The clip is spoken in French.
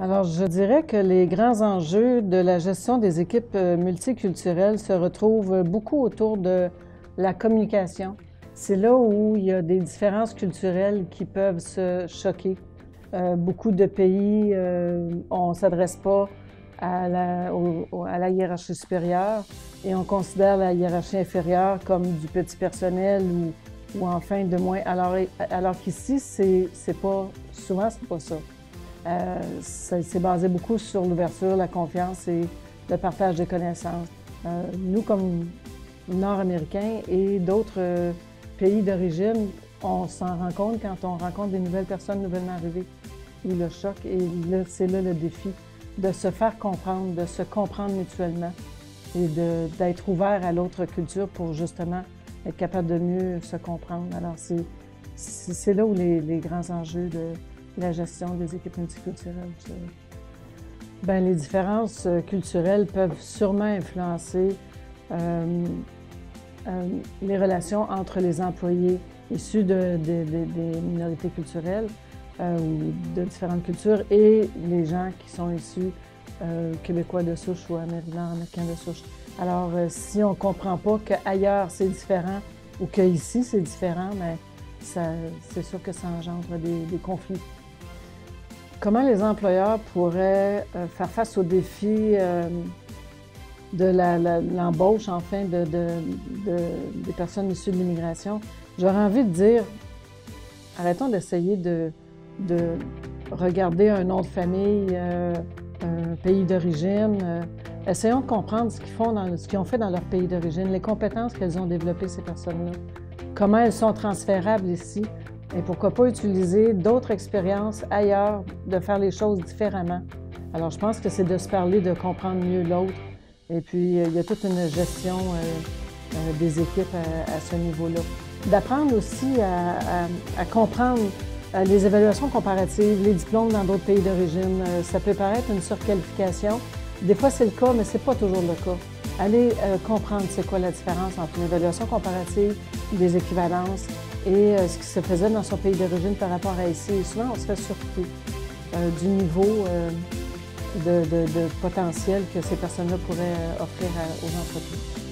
Alors, je dirais que les grands enjeux de la gestion des équipes multiculturelles se retrouvent beaucoup autour de la communication. C'est là où il y a des différences culturelles qui peuvent se choquer. Beaucoup de pays, on ne s'adresse pas à la hiérarchie supérieure et on considère la hiérarchie inférieure comme du petit personnel ou enfin de moins. Alors qu'ici, souvent, c'est pas ça. C'est basé beaucoup sur l'ouverture, la confiance et le partage des connaissances. Nous, comme Nord-Américains et d'autres pays d'origine, on s'en rend compte quand on rencontre des nouvelles personnes nouvellement arrivées. Et le choc, et là, c'est là le défi, de se faire comprendre, de se comprendre mutuellement et d'être ouvert à l'autre culture pour justement être capable de mieux se comprendre. Alors, c'est là où les grands enjeux de la gestion des équipes multiculturelles. Bien, les différences culturelles peuvent sûrement influencer les relations entre les employés issus des minorités culturelles ou de différentes cultures et les gens qui sont issus québécois de souche ou nord-américains de souche. Alors, si on ne comprend pas qu'ailleurs c'est différent ou qu'ici c'est différent, bien, c'est sûr que ça engendre des conflits. Comment les employeurs pourraient faire face aux défis de l'embauche, enfin, des personnes issues de l'immigration? J'aurais envie de dire, arrêtons d'essayer de regarder un nom de famille, un pays d'origine. Essayons de comprendre ce qu'ils ont fait dans leur pays d'origine, les compétences qu'elles ont développées, ces personnes-là, comment elles sont transférables ici. Et pourquoi pas utiliser d'autres expériences ailleurs, de faire les choses différemment. Alors, je pense que c'est de se parler, de comprendre mieux l'autre. Et puis, il y a toute une gestion des équipes à ce niveau-là. D'apprendre aussi à comprendre les évaluations comparatives, les diplômes dans d'autres pays d'origine. Ça peut paraître une surqualification. Des fois, c'est le cas, mais c'est pas toujours le cas. Allez comprendre c'est quoi la différence entre une évaluation comparative, des équivalences, et ce qui se faisait dans son pays d'origine par rapport à ici. Et souvent, on se fait surpris du niveau de potentiel que ces personnes-là pourraient offrir aux entreprises.